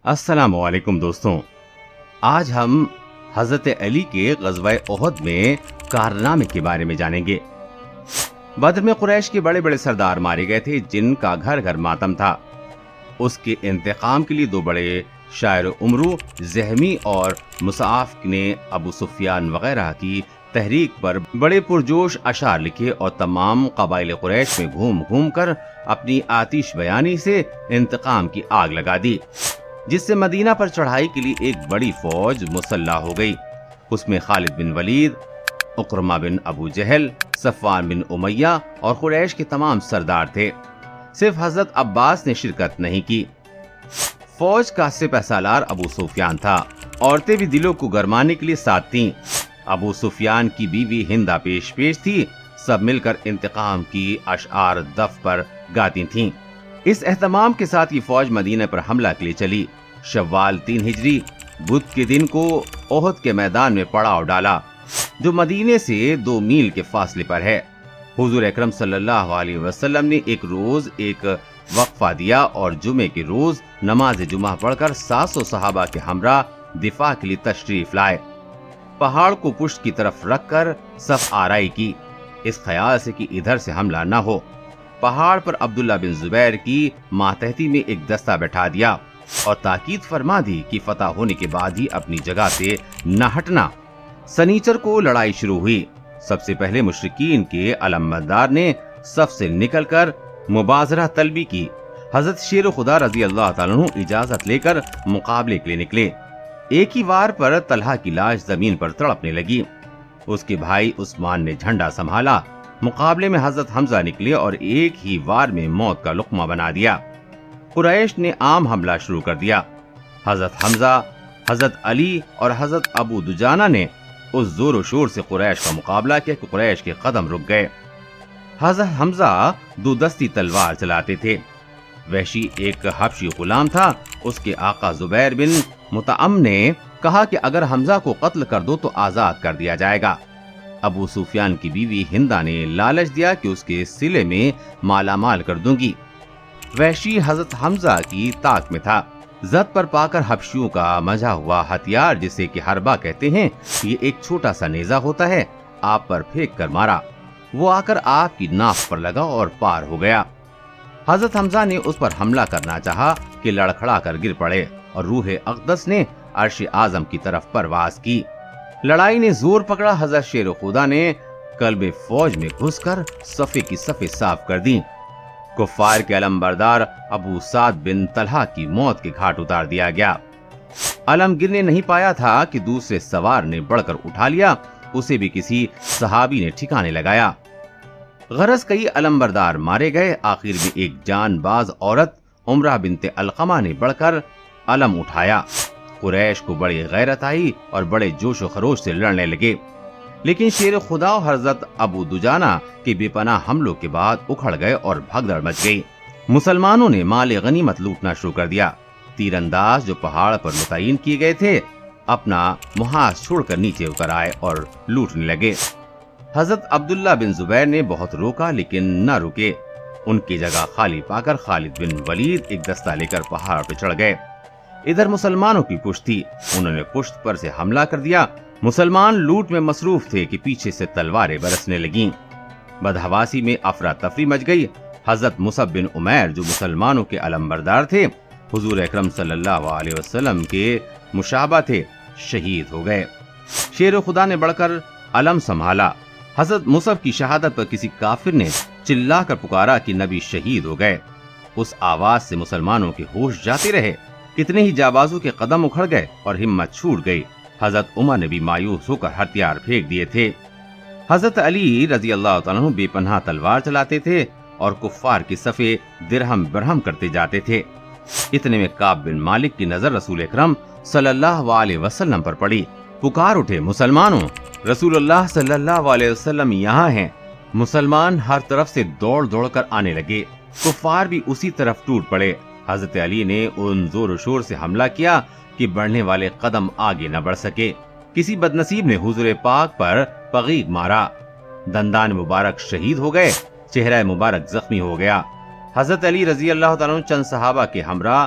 السلام علیکم دوستوں، آج ہم حضرت علی کے غزوہ احد میں کارنامے کے بارے میں جانیں گے۔ بدر میں قریش کے بڑے بڑے سردار مارے گئے تھے جن کا گھر گھر ماتم تھا۔ اس کے انتقام کے لیے دو بڑے شاعر عمرو زحمی اور مصعف نے ابو سفیان وغیرہ کی تحریک پر بڑے پرجوش اشعار لکھے اور تمام قبائل قریش میں گھوم گھوم کر اپنی آتش بیانی سے انتقام کی آگ لگا دی، جس سے مدینہ پر چڑھائی کے لیے ایک بڑی فوج مسلح ہو گئی۔ اس میں خالد بن ولید، اکرمہ بن ابو جہل، صفوان بن امیہ اور قریش کے تمام سردار تھے۔ صرف حضرت عباس نے شرکت نہیں کی۔ فوج کا سپہ سالار ابو سفیان تھا۔ عورتیں بھی دلوں کو گرمانے کے لیے ساتھ تھیں۔ ابو سفیان کی بیوی ہندا پیش تھی۔ سب مل کر انتقام کی اشعار دف پر گاتی تھیں۔ اس اہتمام کے ساتھ یہ فوج مدینہ پر حملہ کے لیے چلی۔ شوال 3 ہجری بدھ کے دن کو احد کے میدان میں پڑاؤ ڈالا، جو مدینے سے 2 میل کے فاصلے پر ہے۔ حضور اکرم صلی اللہ علیہ وسلم نے ایک روز ایک وقفہ دیا اور جمعے کے روز نماز جمعہ پڑھ کر 700 صحابہ کے ہمراہ دفاع کے لیے تشریف لائے۔ پہاڑ کو پشت کی طرف رکھ کر صف آرائی کی، اس خیال سے کہ ادھر سے حملہ نہ ہو۔ پہاڑ پر عبداللہ بن زبیر کی ماتحتی میں ایک دستہ بیٹھا دیا اور تاکید فرما دی کہ فتح ہونے کے بعد ہی اپنی جگہ سے نہ ہٹنا۔ سنیچر کو لڑائی شروع ہوئی۔ سب سے پہلے مشرکین کے علمبردار نے صف سے نکل کر مبازرہ طلبی کی۔ حضرت شیر خدا رضی اللہ تعالیٰ عنہ اجازت لے کر مقابلے کے لیے نکلے۔ ایک ہی وار پر طلحہ کی لاش زمین پر تڑپنے لگی۔ اس کے بھائی عثمان نے جھنڈا سنبھالا۔ مقابلے میں حضرت حمزہ نکلے اور ایک ہی وار میں موت کا لقمہ بنا دیا۔ قریش نے عام حملہ شروع کر دیا۔ حضرت حمزہ، حضرت علی اور حضرت ابو دجانہ نے اس زور و شور سے قریش کا مقابلہ کیا کہ قریش کے قدم رک گئے۔ حضرت حمزہ 2 دستی تلوار چلاتے تھے۔ وحشی ایک حبشی غلام تھا۔ اس کے آقا زبیر بن مطعم نے کہا کہ اگر حمزہ کو قتل کر دو تو آزاد کر دیا جائے گا۔ ابو سفیان کی بیوی ہندا نے لالچ دیا کہ اس کے سلے میں مالا مال کر دوں گی۔ وحشی حضرت حمزہ کی طاق میں تھا۔ زد پر پا کر حبشیوں کا مجا ہوا ہتھیار جسے کہ حربہ کہتے ہیں، یہ ایک چھوٹا سا نیزہ ہوتا ہے، آپ پر پھینک کر مارا۔ وہ آ کر آپ کی ناف پر لگا اور پار ہو گیا۔ حضرت حمزہ نے اس پر حملہ کرنا چاہا کہ لڑکھڑا کر گر پڑے اور روح اقدس نے عرش اعظم کی طرف پرواز کی۔ لڑائی نے زور پکڑا۔ حضرت شیر خدا نے قلب فوج میں گھس کر صفے کی صفیں صاف کر دیں۔ کفار کے علمبردار ابو سعد بن طلحہ کی موت کے گھاٹ اتار دیا گیا۔ علم گرنے نہیں پایا تھا کہ دوسرے سوار نے بڑھ کر اٹھا لیا، اسے بھی کسی صحابی نے ٹھکانے لگایا۔ غرض کئی علمبردار مارے گئے۔ آخر میں ایک جان باز عورت عمرہ بنت علقمہ نے بڑھ کر علم اٹھایا۔ قریش کو بڑی غیرت آئی اور بڑے جوش و خروش سے لڑنے لگے، لیکن شیر خدا و حضرت ابو دجانہ کے بے پناہ حملوں کے بعد اکھڑ گئے اور بھگدڑ مچ گئی۔ مسلمانوں نے مال غنیمت لوٹنا شروع کر دیا۔ تیر انداز جو پہاڑ پر متعین کیے گئے تھے اپنا محاذ چھوڑ کر نیچے اتر آئے اور لوٹنے لگے۔ حضرت عبداللہ بن زبیر نے بہت روکا لیکن نہ رکے۔ ان کی جگہ خالی پا کر خالد بن ولید ایک دستہ لے کر پہاڑ پہ چڑھ گئے۔ ادھر مسلمانوں کی پشت تھی، انہوں نے پشت پر سے حملہ کر دیا۔ مسلمان لوٹ میں مصروف تھے کہ پیچھے سے تلواریں برسنے لگیں۔ بدحواسی میں افراتفری مچ گئی۔ حضرت مصعب بن عمیر جو مسلمانوں کے علمبردار تھے، حضور اکرم صلی اللہ علیہ وسلم کے مشابہ تھے، شہید ہو گئے۔ شیر خدا نے بڑھ کر علم سنبھالا۔ حضرت مصعب کی شہادت پر کسی کافر نے چلا کر پکارا کہ نبی شہید ہو گئے۔ اس آواز سے مسلمانوں کے ہوش جاتے رہے۔ کتنے ہی جابازوں کے قدم اکھڑ گئے اور ہمت چھوٹ گئی۔ حضرت عمر نے بھی مایوس ہو کر ہتھیار پھینک دیے تھے۔ حضرت علی رضی اللہ تعالیٰ عنہ بے پناہ تلوار چلاتے تھے اور کفار کی صفیں درہم برہم کرتے جاتے تھے۔ اتنے میں کعب بن مالک کی نظر رسول اکرم صلی اللہ علیہ وسلم پر پڑی۔ پکار اٹھے، مسلمانوں، رسول اللہ صلی اللہ علیہ وسلم یہاں ہیں۔ مسلمان ہر طرف سے دوڑ دوڑ کر آنے لگے۔ کفار بھی اسی طرف ٹوٹ پڑے۔ حضرت علی نے ان زور و شور سے حملہ کیا کہ بڑھنے والے قدم آگے نہ بڑھ سکے۔ کسی بدنصیب نے حضور پاک پر پغیغ مارا، دندان مبارک شہید ہو گئے، چہرہ مبارک زخمی ہو گیا۔ حضرت علی رضی اللہ تعالیٰ عنہ چند صحابہ کے ہمراہ